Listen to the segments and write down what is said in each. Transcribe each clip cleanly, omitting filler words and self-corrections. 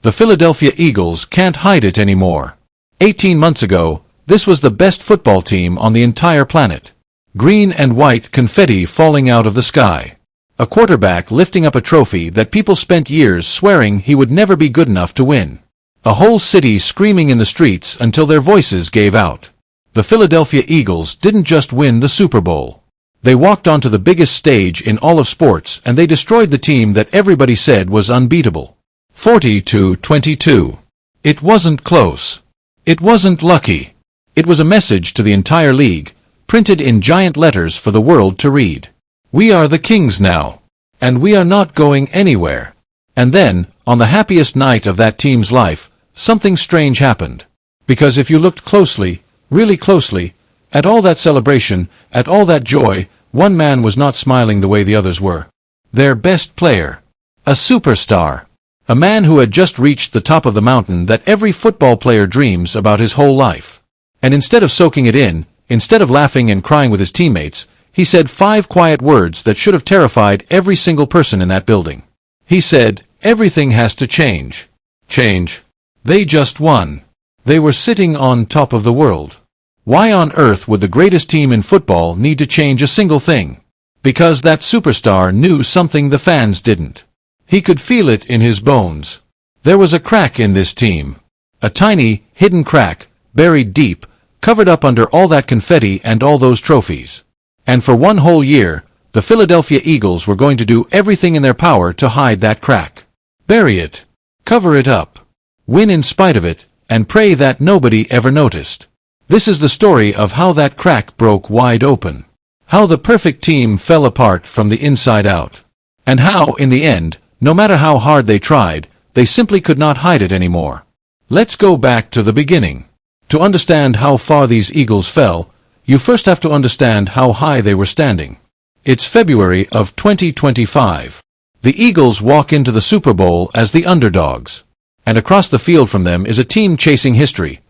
The Philadelphia Eagles can't hide it anymore. 18 months ago, this was the best football team on the entire planet. Green and white confetti falling out of the sky. A quarterback lifting up a trophy that people spent years swearing he would never be good enough to win. A whole city screaming in the streets until their voices gave out. The Philadelphia Eagles didn't just win the Super Bowl. They walked onto the biggest stage in all of sports and they destroyed the team that everybody said was unbeatable. 40-22. It wasn't close. It wasn't lucky. It was a message to the entire league, printed in giant letters for the world to read. We are the kings now. And we are not going anywhere. And then, on the happiest night of that team's life, something strange happened. Because if you looked closely, really closely, at all that celebration, at all that joy, one man was not smiling the way the others were. Their best player. A superstar. A man who had just reached the top of the mountain that every football player dreams about his whole life. And instead of soaking it in, instead of laughing and crying with his teammates, he said 5 quiet words that should have terrified every single person in that building. He said, everything has to change. Change. They just won. They were sitting on top of the world. Why on earth would the greatest team in football need to change a single thing? Because that superstar knew something the fans didn't. He could feel it in his bones. There was a crack in this team. A tiny, hidden crack, buried deep, covered up under all that confetti and all those trophies. And for one whole year, the Philadelphia Eagles were going to do everything in their power to hide that crack. Bury it. Cover it up. Win in spite of it, and pray that nobody ever noticed. This is the story of how that crack broke wide open. How the perfect team fell apart from the inside out. And how, in the end, no matter how hard they tried, they simply could not hide it anymore. Let's go back to the beginning. To understand how far these Eagles fell, you first have to understand how high they were standing. It's February of 2025. The Eagles walk into the Super Bowl as the underdogs. And across the field from them is a team chasing history.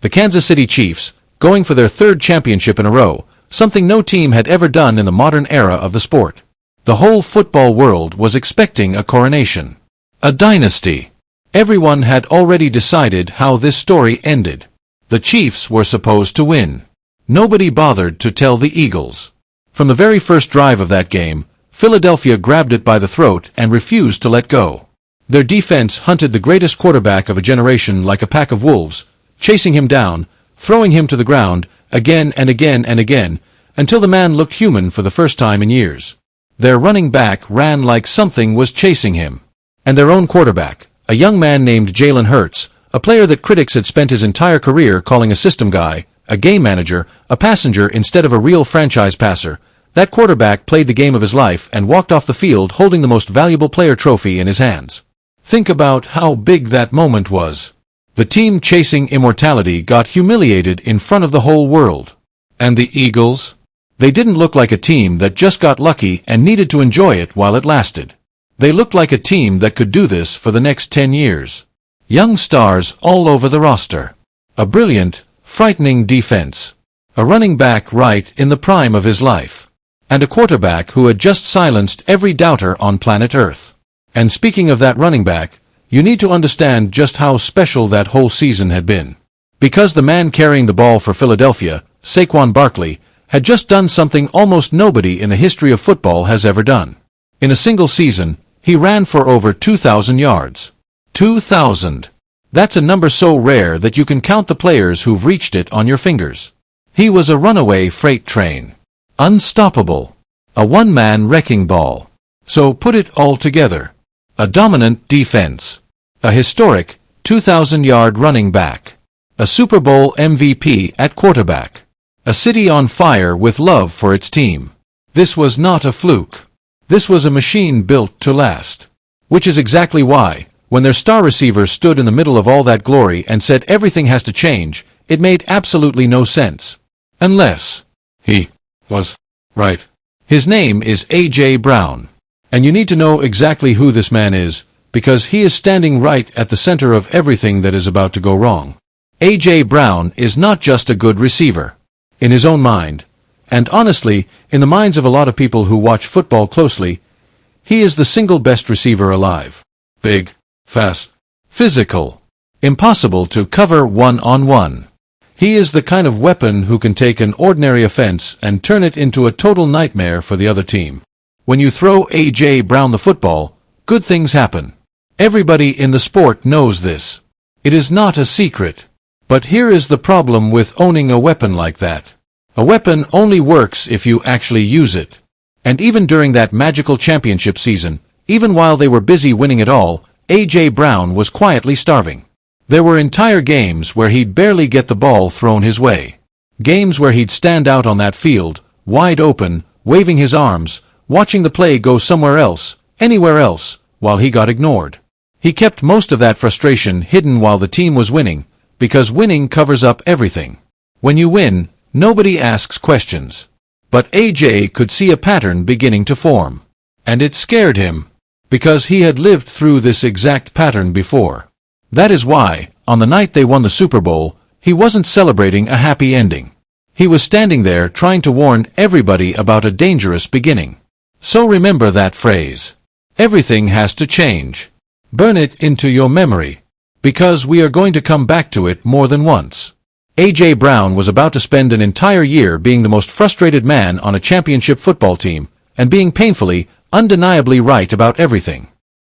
The Kansas City Chiefs, going for their 3rd championship in a row, something no team had ever done in the modern era of the sport. The whole football world was expecting a coronation. A dynasty. Everyone had already decided how this story ended. The Chiefs were supposed to win. Nobody bothered to tell the Eagles. From the very first drive of that game, Philadelphia grabbed it by the throat and refused to let go. Their defense hunted the greatest quarterback of a generation like a pack of wolves, chasing him down, throwing him to the ground, again and again and again, until the man looked human for the first time in years. Their running back ran like something was chasing him. And their own quarterback, a young man named Jalen Hurts, a player that critics had spent his entire career calling a system guy, a game manager, a passenger instead of a real franchise passer, that quarterback played the game of his life and walked off the field holding the most valuable player trophy in his hands. Think about how big that moment was. The team chasing immortality got humiliated in front of the whole world. And the Eagles? They didn't look like a team that just got lucky and needed to enjoy it while it lasted. They looked like a team that could do this for the next 10 years. Young stars all over the roster. A brilliant, frightening defense. A running back right in the prime of his life. And a quarterback who had just silenced every doubter on planet Earth. And speaking of that running back, you need to understand just how special that whole season had been. Because the man carrying the ball for Philadelphia, Saquon Barkley, had just done something almost nobody in the history of football has ever done. In a single season, he ran for over 2,000 yards. 2,000. That's a number so rare that you can count the players who've reached it on your fingers. He was a runaway freight train. Unstoppable. A one-man wrecking ball. So put it all together. A dominant defense. A historic 2,000-yard running back. A Super Bowl MVP at quarterback. A city on fire with love for its team. This was not a fluke. This was a machine built to last. Which is exactly why, when their star receiver stood in the middle of all that glory and said everything has to change, it made absolutely no sense. Unless he was right. His name is A.J. Brown. And you need to know exactly who this man is, because he is standing right at the center of everything that is about to go wrong. A.J. Brown is not just a good receiver. In his own mind, and honestly, in the minds of a lot of people who watch football closely, he is the single best receiver alive. Big, fast, physical, impossible to cover one-on-one. He is the kind of weapon who can take an ordinary offense and turn it into a total nightmare for the other team. When you throw A.J. Brown the football, good things happen. Everybody in the sport knows this. It is not a secret. But here is the problem with owning a weapon like that. A weapon only works if you actually use it. And even during that magical championship season, even while they were busy winning it all, A.J. Brown was quietly starving. There were entire games where he'd barely get the ball thrown his way. Games where he'd stand out on that field, wide open, waving his arms, watching the play go somewhere else, anywhere else, while he got ignored. He kept most of that frustration hidden while the team was winning, because winning covers up everything. When you win, nobody asks questions. But A.J. could see a pattern beginning to form. And it scared him, because he had lived through this exact pattern before. That is why, on the night they won the Super Bowl, he wasn't celebrating a happy ending. He was standing there trying to warn everybody about a dangerous beginning. So remember that phrase. Everything has to change. Burn it into your memory. Because we are going to come back to it more than once. A.J. Brown was about to spend an entire year being the most frustrated man on a championship football team, and being painfully, undeniably right about everything.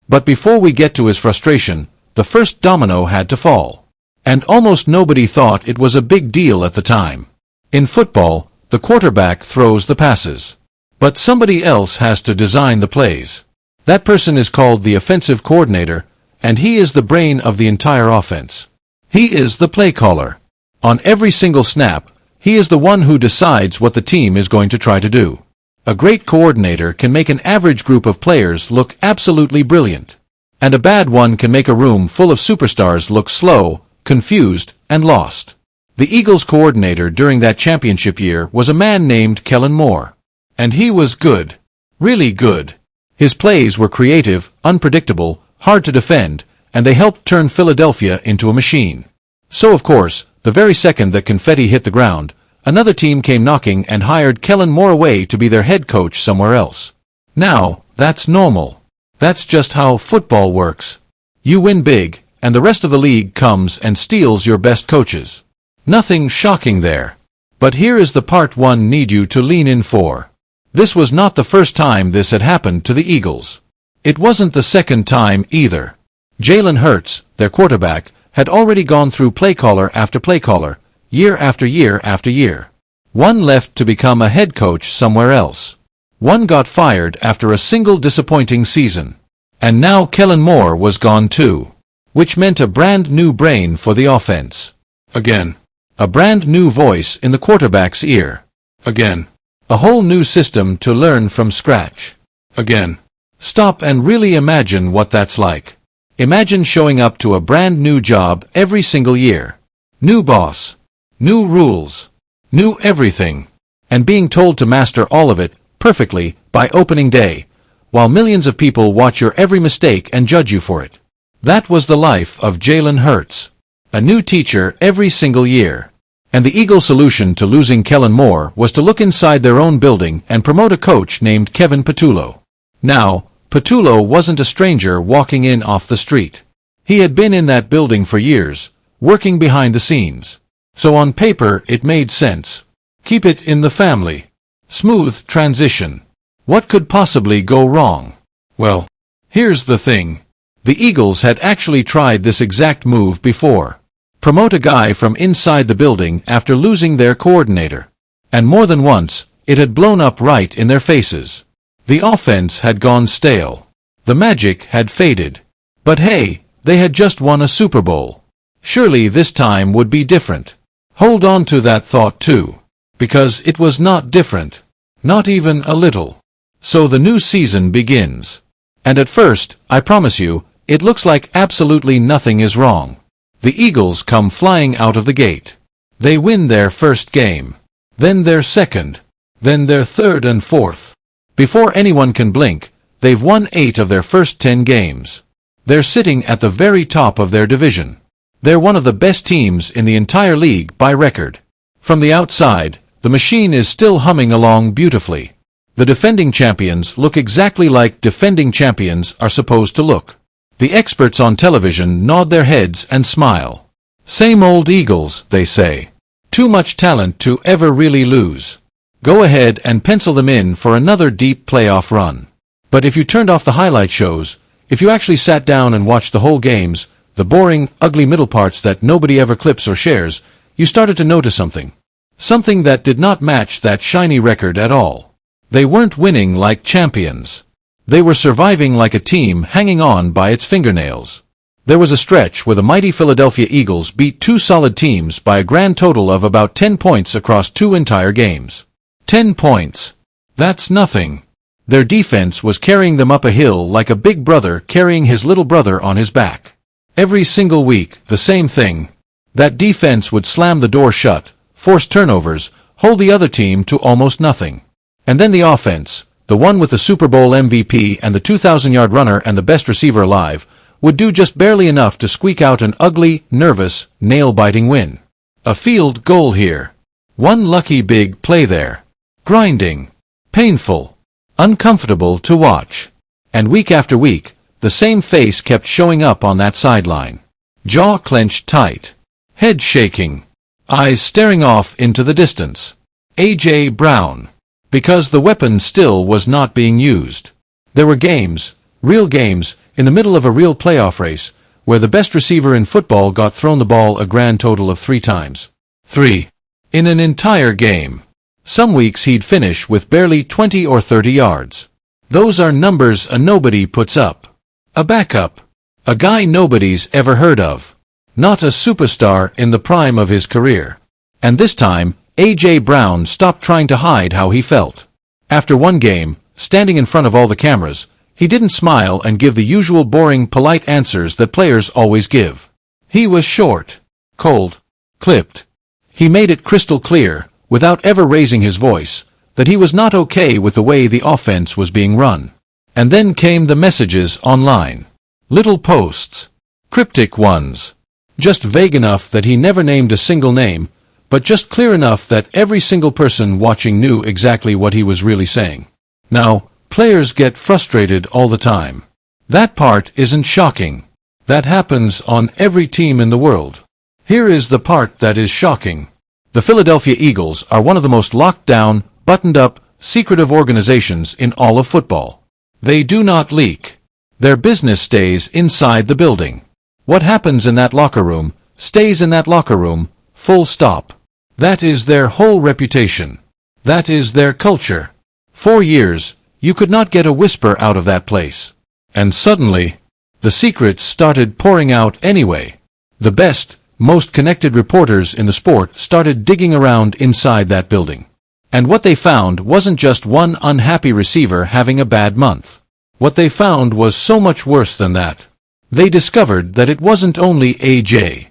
But before we get to his frustration, the first domino had to fall. And almost nobody thought it was a big deal at the time. In football, the quarterback throws the passes. But somebody else has to design the plays. That person is called the offensive coordinator, and he is the brain of the entire offense. He is the play caller. On every single snap, he is the one who decides what the team is going to try to do. A great coordinator can make an average group of players look absolutely brilliant. And a bad one can make a room full of superstars look slow, confused, and lost. The Eagles coordinator during that championship year was a man named Kellen Moore. And he was good. Really good. His plays were creative, unpredictable, hard to defend, and they helped turn Philadelphia into a machine. So of course, the very second that confetti hit the ground, another team came knocking and hired Kellen Moore away to be their head coach somewhere else. Now, that's normal. That's just how football works. You win big, and the rest of the league comes and steals your best coaches. Nothing shocking there. But here is the part one need you to lean in for. This was not the first time this had happened to the Eagles. It wasn't the second time either. Jalen Hurts, their quarterback, had already gone through play caller after play caller, year after year after year. One left to become a head coach somewhere else. One got fired after a single disappointing season. And now Kellen Moore was gone too. Which meant a brand new brain for the offense. Again. A brand new voice in the quarterback's ear. Again. A whole new system to learn from scratch. Again. Stop and really imagine what that's like. Imagine showing up to a brand new job every single year. New boss. New rules. New everything. And being told to master all of it perfectly by opening day, while millions of people watch your every mistake and judge you for it. That was the life of Jalen Hurts. A new teacher every single year. And the Eagles' solution to losing Kellen Moore was to look inside their own building and promote a coach named Kevin Patullo. Now, Patullo wasn't a stranger walking in off the street. He had been in that building for years, working behind the scenes. So on paper it made sense. Keep it in the family. Smooth transition. What could possibly go wrong? Well, here's the thing. The Eagles had actually tried this exact move before. Promote a guy from inside the building after losing their coordinator. And more than once, it had blown up right in their faces. The offense had gone stale. The magic had faded. But hey, they had just won a Super Bowl. Surely this time would be different. Hold on to that thought too. Because it was not different. Not even a little. So the new season begins. And at first, I promise you, it looks like absolutely nothing is wrong. The Eagles come flying out of the gate. They win their first game. Then their second. Then their third and fourth. Before anyone can blink, they've won 8 of their first 10 games. They're sitting at the very top of their division. They're one of the best teams in the entire league by record. From the outside, the machine is still humming along beautifully. The defending champions look exactly like defending champions are supposed to look. The experts on television nod their heads and smile. Same old Eagles, they say. Too much talent to ever really lose. Go ahead and pencil them in for another deep playoff run. But if you turned off the highlight shows, if you actually sat down and watched the whole games, the boring, ugly middle parts that nobody ever clips or shares, you started to notice something. Something that did not match that shiny record at all. They weren't winning like champions. They were surviving like a team hanging on by its fingernails. There was a stretch where the mighty Philadelphia Eagles beat two solid teams by a grand total of about 10 points across 2 entire games. 10 points. That's nothing. Their defense was carrying them up a hill like a big brother carrying his little brother on his back. Every single week, the same thing. That defense would slam the door shut, force turnovers, hold the other team to almost nothing. And then the offense, the one with the Super Bowl MVP and the 2,000-yard runner and the best receiver alive, would do just barely enough to squeak out an ugly, nervous, nail-biting win. A field goal here. One lucky big play there. Grinding. Painful. Uncomfortable to watch. And week after week, the same face kept showing up on that sideline. Jaw clenched tight. Head shaking. Eyes staring off into the distance. A.J. Brown. Because the weapon still was not being used. There were games, real games, in the middle of a real playoff race, where the best receiver in football got thrown the ball a grand total of 3 times. 3. In an entire game. Some weeks he'd finish with barely 20 or 30 yards. Those are numbers a nobody puts up. A backup. A guy nobody's ever heard of. Not a superstar in the prime of his career. And this time, A.J. Brown stopped trying to hide how he felt. After one game, standing in front of all the cameras, he didn't smile and give the usual boring, polite answers that players always give. He was short, cold, clipped. He made it crystal clear, without ever raising his voice, that he was not okay with the way the offense was being run. And then came the messages online. Little posts. Cryptic ones. Just vague enough that he never named a single name, but just clear enough that every single person watching knew exactly what he was really saying. Now, players get frustrated all the time. That part isn't shocking. That happens on every team in the world. Here is the part that is shocking. The Philadelphia Eagles are one of the most locked down, buttoned up, secretive organizations in all of football. They do not leak. Their business stays inside the building. What happens in that locker room, stays in that locker room, full stop. That is their whole reputation. That is their culture. 4 years, you could not get a whisper out of that place. And suddenly, the secrets started pouring out anyway. The best, most connected reporters in the sport started digging around inside that building. And what they found wasn't just one unhappy receiver having a bad month. What they found was so much worse than that. They discovered that it wasn't only A.J.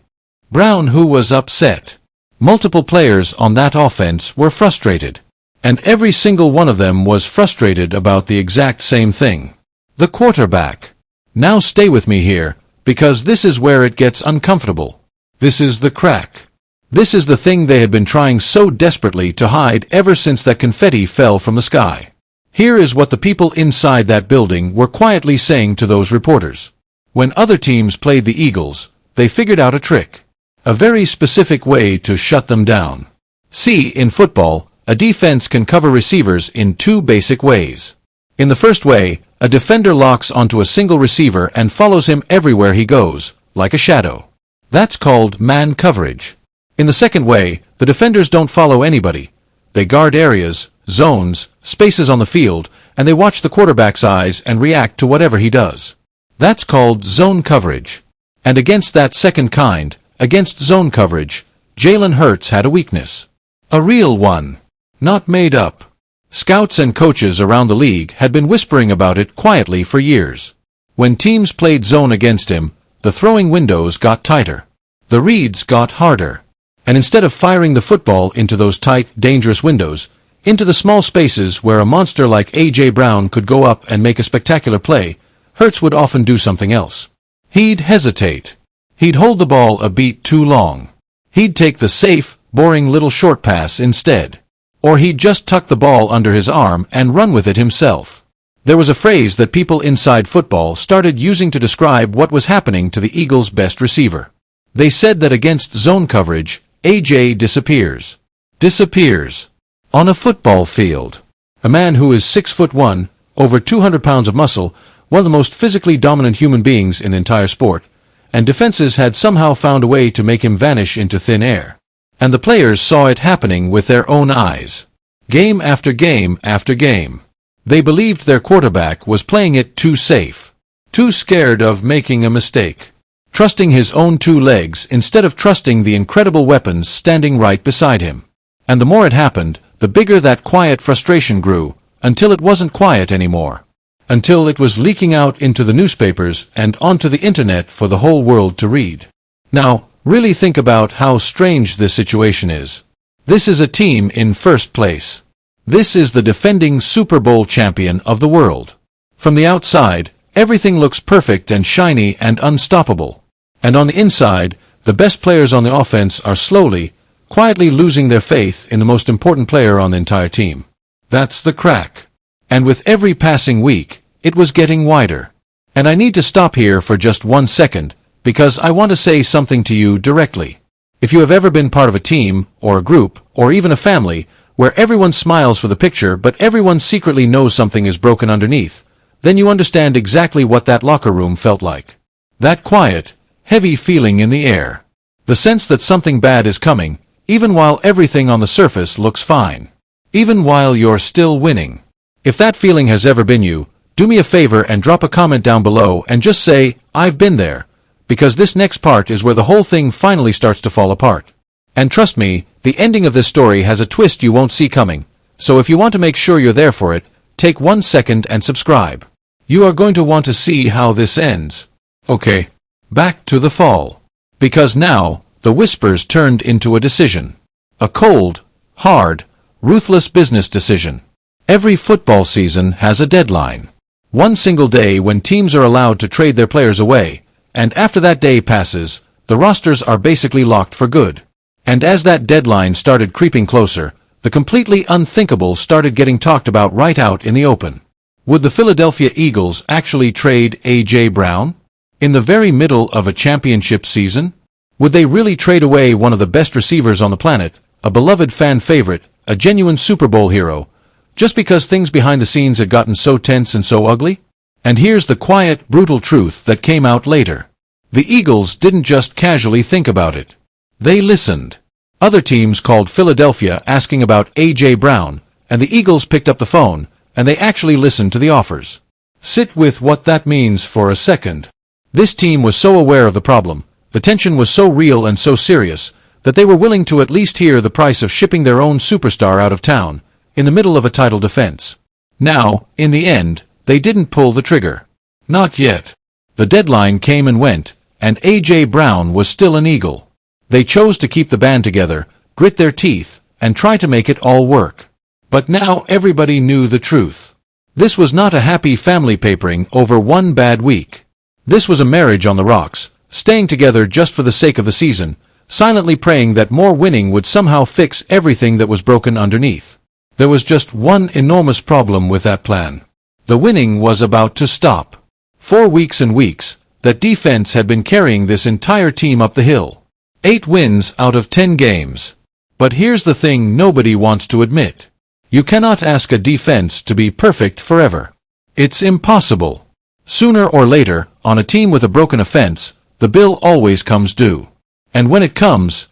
Brown who was upset. Multiple players on that offense were frustrated. And every single one of them was frustrated about the exact same thing. The quarterback. Now stay with me here, because this is where it gets uncomfortable. This is the crack. This is the thing they had been trying so desperately to hide ever since that confetti fell from the sky. Here is what the people inside that building were quietly saying to those reporters. When other teams played the Eagles, they figured out a trick. A very specific way to shut them down. See, in football, a defense can cover receivers in 2 basic ways. In the first way, a defender locks onto a single receiver and follows him everywhere he goes, like a shadow. That's called man coverage. In the second way, the defenders don't follow anybody. They guard areas, zones, spaces on the field, and they watch the quarterback's eyes and react to whatever he does. That's called zone coverage. And against that second kind, against zone coverage, Jalen Hurts had a weakness. A real one. Not made up. Scouts and coaches around the league had been whispering about it quietly for years. When teams played zone against him, the throwing windows got tighter. The reads got harder. And instead of firing the football into those tight, dangerous windows, into the small spaces where a monster like A.J. Brown could go up and make a spectacular play, Hurts would often do something else. He'd hesitate. He'd hold the ball a beat too long. He'd take the safe, boring little short pass instead. Or he'd just tuck the ball under his arm and run with it himself. There was a phrase that people inside football started using to describe what was happening to the Eagles' best receiver. They said that against zone coverage, AJ disappears. Disappears. On a football field. A man who is 6'1", over 200 pounds of muscle, one of the most physically dominant human beings in the entire sport, and defenses had somehow found a way to make him vanish into thin air. And the players saw it happening with their own eyes. Game after game after game. They believed their quarterback was playing it too safe. Too scared of making a mistake. Trusting his own two legs instead of trusting the incredible weapons standing right beside him. And the more it happened, the bigger that quiet frustration grew, until it wasn't quiet anymore. Until it was leaking out into the newspapers and onto the internet for the whole world to read. Now, really think about how strange this situation is. This is a team in first place. This is the defending Super Bowl champion of the world. From the outside, everything looks perfect and shiny and unstoppable. And on the inside, the best players on the offense are slowly, quietly losing their faith in the most important player on the entire team. That's the crack. And with every passing week, it was getting wider. And I need to stop here for just 1 second, because I want to say something to you directly. If you have ever been part of a team, or a group, or even a family, where everyone smiles for the picture but everyone secretly knows something is broken underneath, then you understand exactly what that locker room felt like. That quiet, heavy feeling in the air. The sense that something bad is coming, even while everything on the surface looks fine. Even while you're still winning. If that feeling has ever been you, do me a favor and drop a comment down below and just say, "I've been there," because this next part is where the whole thing finally starts to fall apart. And trust me, the ending of this story has a twist you won't see coming, so if you want to make sure you're there for it, take 1 second and subscribe. You are going to want to see how this ends. Okay, back to the fall. Because now, the whispers turned into a decision. A cold, hard, ruthless business decision. Every football season has a deadline. One single day when teams are allowed to trade their players away, and after that day passes, the rosters are basically locked for good. And as that deadline started creeping closer, the completely unthinkable started getting talked about right out in the open. Would the Philadelphia Eagles actually trade A.J. Brown? In the very middle of a championship season? Would they really trade away one of the best receivers on the planet, a beloved fan favorite, a genuine Super Bowl hero, just because things behind the scenes had gotten so tense and so ugly? And here's the quiet, brutal truth that came out later. The Eagles didn't just casually think about it. They listened. Other teams called Philadelphia asking about A.J. Brown, and the Eagles picked up the phone, and they actually listened to the offers. Sit with what that means for a second. This team was so aware of the problem, the tension was so real and so serious, that they were willing to at least hear the price of shipping their own superstar out of town, in the middle of a title defense. Now, in the end, they didn't pull the trigger. Not yet. The deadline came and went, and A.J. Brown was still an Eagle. They chose to keep the band together, grit their teeth, and try to make it all work. But now everybody knew the truth. This was not a happy family papering over one bad week. This was a marriage on the rocks, staying together just for the sake of the season, silently praying that more winning would somehow fix everything that was broken underneath. There was just one enormous problem with that plan. The winning was about to stop. 4 weeks and weeks, that defense had been carrying this entire team up the hill. 8 wins out of 10 games. But here's the thing nobody wants to admit. You cannot ask a defense to be perfect forever. It's impossible. Sooner or later, on a team with a broken offense, the bill always comes due. And when it comes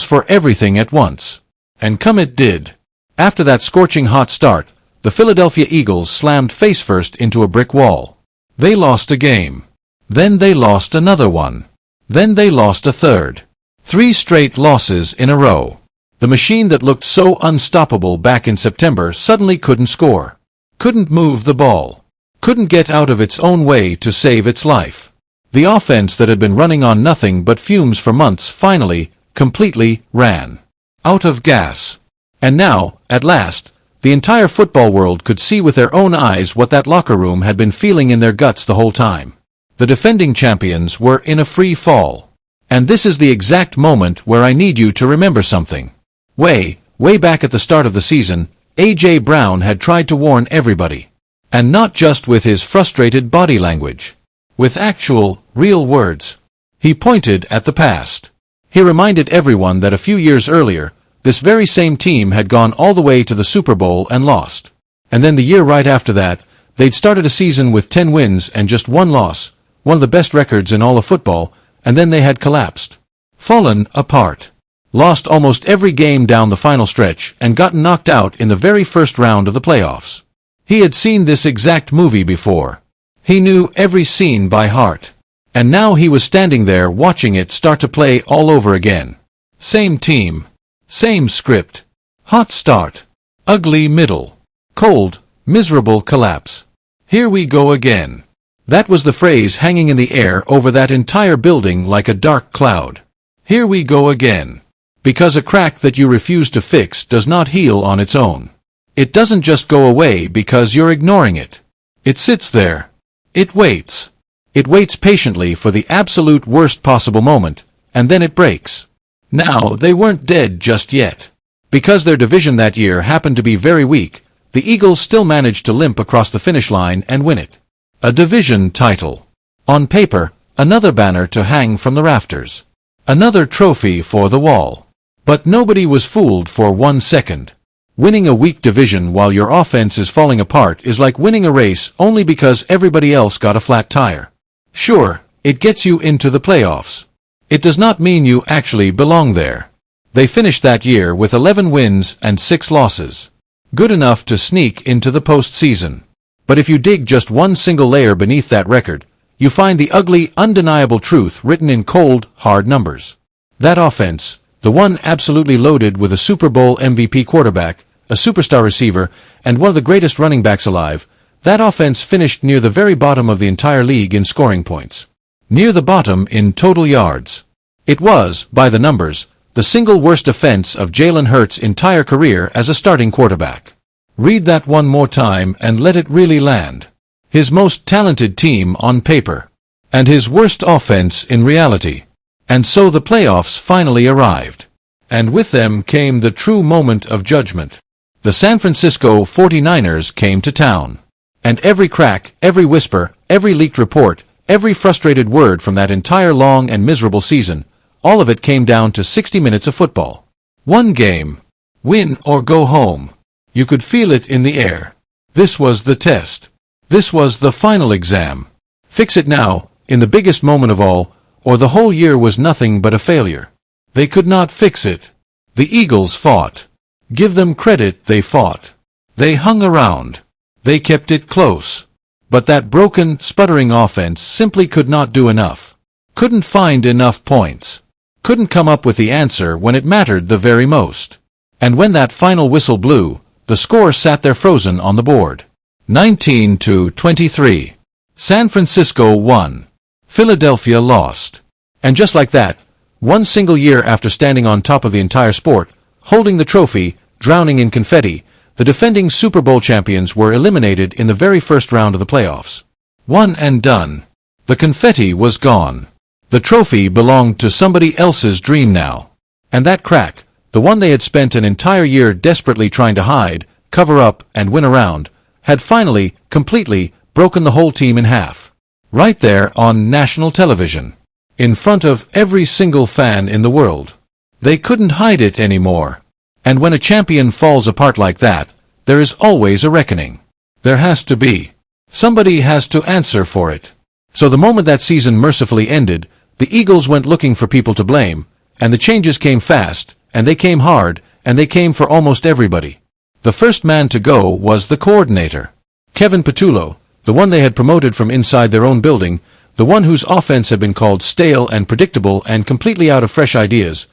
for everything at once. And come it did. After that scorching hot start, the Philadelphia Eagles slammed face first into a brick wall. They lost a game. Then they lost another one. Then they lost a third. 3 straight losses in a row. The machine that looked so unstoppable back in September suddenly couldn't score. Couldn't move the ball. Couldn't get out of its own way to save its life. The offense that had been running on nothing but fumes for months finally, completely, ran out of gas. And now, at last, the entire football world could see with their own eyes what that locker room had been feeling in their guts the whole time. The defending champions were in a free fall. And this is the exact moment where I need you to remember something. Way back at the start of the season, A.J. Brown had tried to warn everybody. And not just with his frustrated body language. With actual, real words. He pointed at the past. He reminded everyone that a few years earlier, this very same team had gone all the way to the Super Bowl and lost. And then the year right after that, they'd started a season with 10 wins and just 1 loss, one of the best records in all of football, and then they had collapsed. Fallen apart. Lost almost every game down the final stretch and gotten knocked out in the very first round of the playoffs. He had seen this exact movie before. He knew every scene by heart. And now he was standing there watching it start to play all over again. Same team. Same script. Hot start. Ugly middle. Cold, miserable collapse. Here we go again. That was the phrase hanging in the air over that entire building like a dark cloud. Here we go again. Because a crack that you refuse to fix does not heal on its own. It doesn't just go away because you're ignoring it. It sits there. It waits. It waits patiently for the absolute worst possible moment, and then it breaks. Now, they weren't dead just yet. Because their division that year happened to be very weak, the Eagles still managed to limp across the finish line and win it. A division title. On paper, another banner to hang from the rafters. Another trophy for the wall. But nobody was fooled for 1 second. Winning a weak division while your offense is falling apart is like winning a race only because everybody else got a flat tire. Sure, it gets you into the playoffs. It does not mean you actually belong there. They finished that year with 11 wins and 6 losses. Good enough to sneak into the postseason. But if you dig just one single layer beneath that record, you find the ugly, undeniable truth written in cold, hard numbers. That offense, the one absolutely loaded with a Super Bowl MVP quarterback, a superstar receiver, and one of the greatest running backs alive, that offense finished near the very bottom of the entire league in scoring points. Near the bottom in total yards. It was, by the numbers, the single worst offense of Jalen Hurts' entire career as a starting quarterback. Read that one more time and let it really land. His most talented team on paper. And his worst offense in reality. And so the playoffs finally arrived. And with them came the true moment of judgment. The San Francisco 49ers came to town. And every crack, every whisper, every leaked report, every frustrated word from that entire long and miserable season, all of it came down to 60 minutes of football. One game. Win or go home. You could feel it in the air. This was the test. This was the final exam. Fix it now, in the biggest moment of all, or the whole year was nothing but a failure. They could not fix it. The Eagles fought. Give them credit, they fought. They hung around. They kept it close. But that broken, sputtering offense simply could not do enough. Couldn't find enough points. Couldn't come up with the answer when it mattered the very most. And when that final whistle blew, the score sat there frozen on the board. 19-23. San Francisco won. Philadelphia lost. And just like that, one single year after standing on top of the entire sport, holding the trophy, drowning in confetti, the defending Super Bowl champions were eliminated in the very first round of the playoffs. One and done. The confetti was gone. The trophy belonged to somebody else's dream now. And that crack, the one they had spent an entire year desperately trying to hide, cover up, and win around, had finally, completely, broken the whole team in half. Right there on national television. In front of every single fan in the world. They couldn't hide it anymore. And when a champion falls apart like that, there is always a reckoning. There has to be. Somebody has to answer for it. So the moment that season mercifully ended, the Eagles went looking for people to blame, and the changes came fast, and they came hard, and they came for almost everybody. The first man to go was the coordinator. Kevin Patullo, the one they had promoted from inside their own building, the one whose offense had been called stale and predictable and completely out of fresh ideas.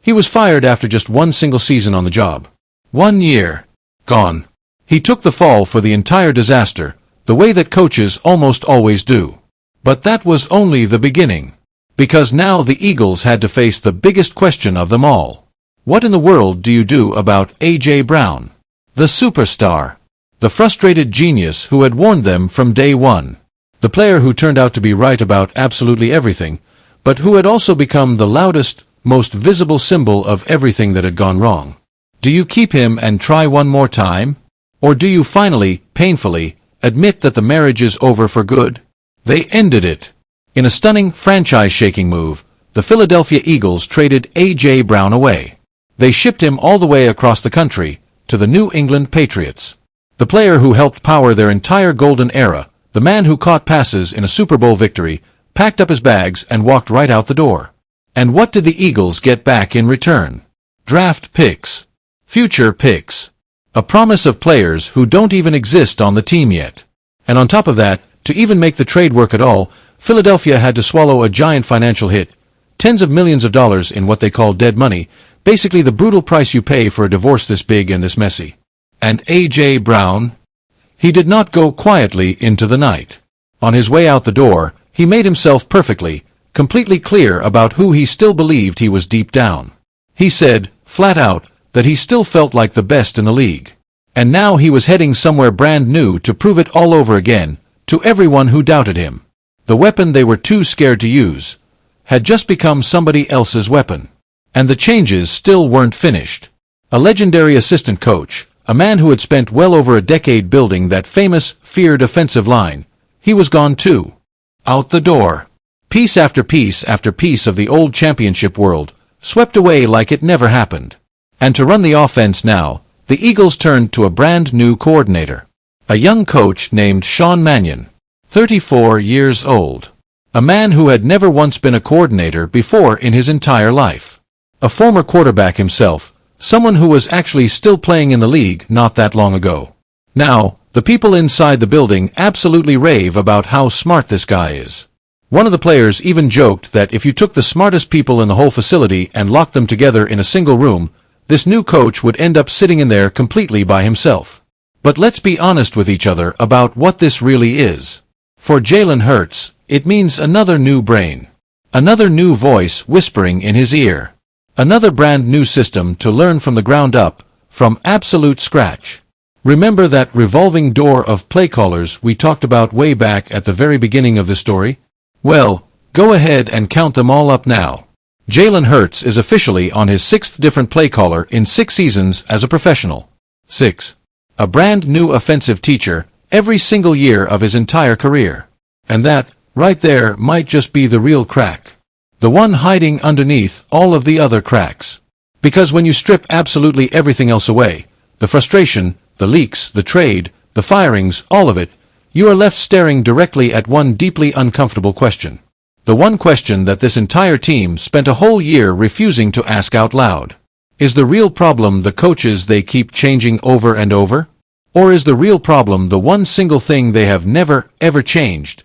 He was fired after just one single season on the job. 1 year. Gone. He took the fall for the entire disaster, the way that coaches almost always do. But that was only the beginning. Because now the Eagles had to face the biggest question of them all. What in the world do you do about A.J. Brown? The superstar. The frustrated genius who had warned them from day one. The player who turned out to be right about absolutely everything, but who had also become the loudest, most visible symbol of everything that had gone wrong. Do you keep him and try one more time? Or do you finally, painfully, Admit that the marriage is over for good? They ended it. In a stunning, franchise-shaking move, the Philadelphia Eagles traded A.J. Brown away. They shipped him all the way across the country, to the New England Patriots. The player who helped power their entire golden era, the man who caught passes in a Super Bowl victory, packed up his bags and walked right out the door. And what did the Eagles get back in return? Draft picks. Future picks. A promise of players who don't even exist on the team yet. And on top of that, to even make the trade work at all, Philadelphia had to swallow a giant financial hit, tens of millions of dollars in what they call dead money, basically the brutal price you pay for a divorce this big and this messy. And A.J. Brown? He did not go quietly into the night. On his way out the door, he made himself perfectly, completely clear about who he still believed he was deep down. He said, flat out, that he still felt like the best in the league. And now he was heading somewhere brand new to prove it all over again, to everyone who doubted him. The weapon they were too scared to use had just become somebody else's weapon. And the changes still weren't finished. A legendary assistant coach, a man who had spent well over a decade building that famous, feared offensive line, he was gone too. Out the door. Piece after piece after piece of the old championship world, swept away like it never happened. And to run the offense now, the Eagles turned to a brand new coordinator. A young coach named Sean Mannion, 34 years old. A man who had never once been a coordinator before in his entire life. A former quarterback himself, someone who was actually still playing in the league not that long ago. Now, the people inside the building absolutely rave about how smart this guy is. One of the players even joked that if you took the smartest people in the whole facility and locked them together in a single room, this new coach would end up sitting in there completely by himself. But let's be honest with each other about what this really is. For Jalen Hurts, it means another new brain. Another new voice whispering in his ear. Another brand new system to learn from the ground up, from absolute scratch. Remember that revolving door of play callers we talked about way back at the very beginning of this story? Well, go ahead and count them all up now. Jalen Hurts is officially on his 6th different play caller in 6 seasons as a professional. 6. A brand new offensive teacher every single year of his entire career. And that, right there, might just be the real crack. The one hiding underneath all of the other cracks. Because when you strip absolutely everything else away, the frustration, the leaks, the trade, the firings, all of it, you are left staring directly at one deeply uncomfortable question. The one question that this entire team spent a whole year refusing to ask out loud. Is the real problem the coaches they keep changing over and over? Or is the real problem the one single thing they have never, ever changed?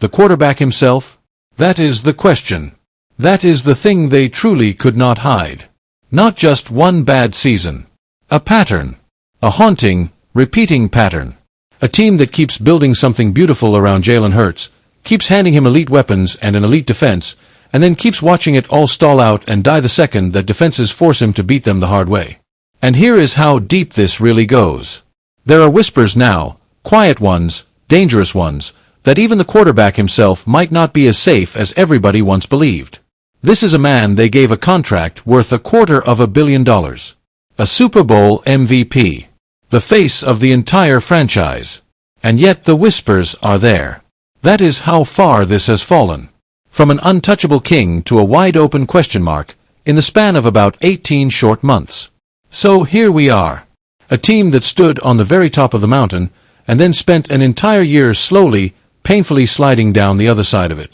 The quarterback himself? That is the question. That is the thing they truly could not hide. Not just one bad season. A pattern. A haunting, repeating pattern. A team that keeps building something beautiful around Jalen Hurts, keeps handing him elite weapons and an elite defense, and then keeps watching it all stall out and die the second that defenses force him to beat them the hard way. And here is how deep this really goes. There are whispers now, quiet ones, dangerous ones, that even the quarterback himself might not be as safe as everybody once believed. This is a man they gave a contract worth $250 million. A Super Bowl MVP. The face of the entire franchise. And yet the whispers are there. That is how far this has fallen. From an untouchable king to a wide-open question mark, in the span of about 18 short months. So here we are. A team that stood on the very top of the mountain, and then spent an entire year slowly, painfully sliding down the other side of it.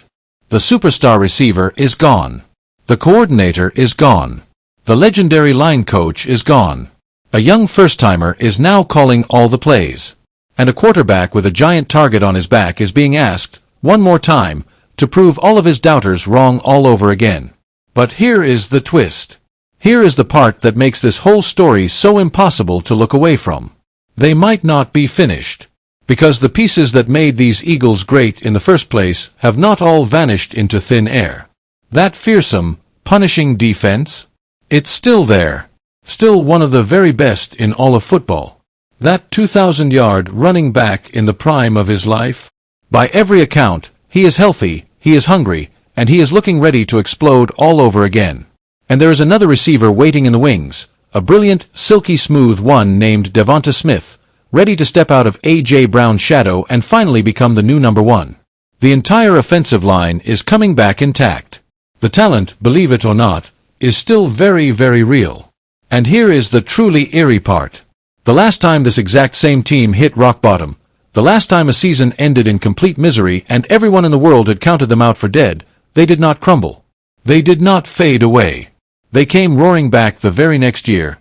The superstar receiver is gone. The coordinator is gone. The legendary line coach is gone. A young first-timer is now calling all the plays. And a quarterback with a giant target on his back is being asked, one more time, to prove all of his doubters wrong all over again. But here is the twist. Here is the part that makes this whole story so impossible to look away from. They might not be finished. Because the pieces that made these Eagles great in the first place have not all vanished into thin air. That fearsome, punishing defense? It's still there. Still one of the very best in all of football. That 2,000-yard running back in the prime of his life? By every account, he is healthy, he is hungry, and he is looking ready to explode all over again. And there is another receiver waiting in the wings, a brilliant, silky smooth one named DeVonta Smith, ready to step out of A.J. Brown's shadow and finally become the new number one. The entire offensive line is coming back intact. The talent, believe it or not, is still very, very real. And here is the truly eerie part. The last time this exact same team hit rock bottom, the last time a season ended in complete misery and everyone in the world had counted them out for dead, they did not crumble. They did not fade away. They came roaring back the very next year,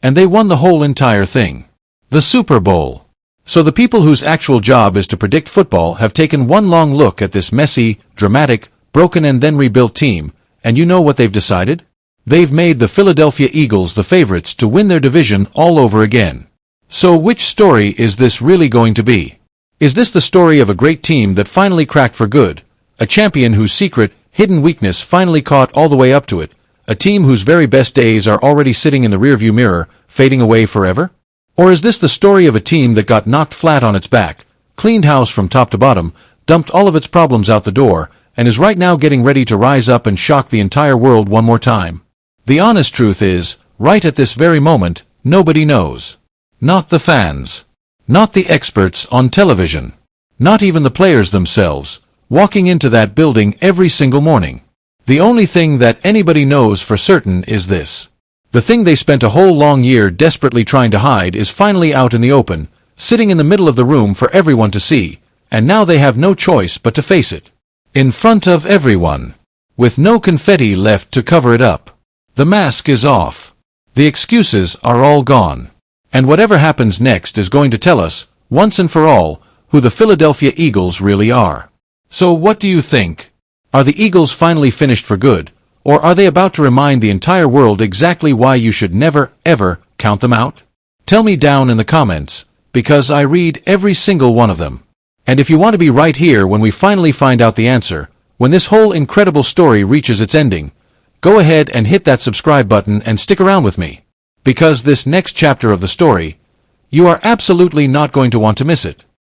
and they won the whole entire thing. The Super Bowl. So the people whose actual job is to predict football have taken one long look at this messy, dramatic, broken and then rebuilt team, and you know what they've decided? They've made the Philadelphia Eagles the favorites to win their division all over again. So which story is this really going to be? Is this the story of a great team that finally cracked for good, a champion whose secret, hidden weakness finally caught all the way up to it, a team whose very best days are already sitting in the rearview mirror, fading away forever? Or is this the story of a team that got knocked flat on its back, cleaned house from top to bottom, dumped all of its problems out the door, and is right now getting ready to rise up and shock the entire world one more time? The honest truth is, right at this very moment, nobody knows. Not the fans. Not the experts on television. Not even the players themselves, walking into that building every single morning. The only thing that anybody knows for certain is this. The thing they spent a whole long year desperately trying to hide is finally out in the open, sitting in the middle of the room for everyone to see, and now they have no choice but to face it. In front of everyone. With no confetti left to cover it up. The mask is off. The excuses are all gone. And whatever happens next is going to tell us, once and for all, who the Philadelphia Eagles really are. So what do you think? Are the Eagles finally finished for good, or are they about to remind the entire world exactly why you should never, ever count them out? Tell me down in the comments, because I read every single one of them. And if you want to be right here when we finally find out the answer, when this whole incredible story reaches its ending, go ahead and hit that subscribe button and stick around with me. Because this next chapter of the story, you are absolutely not going to want to miss it.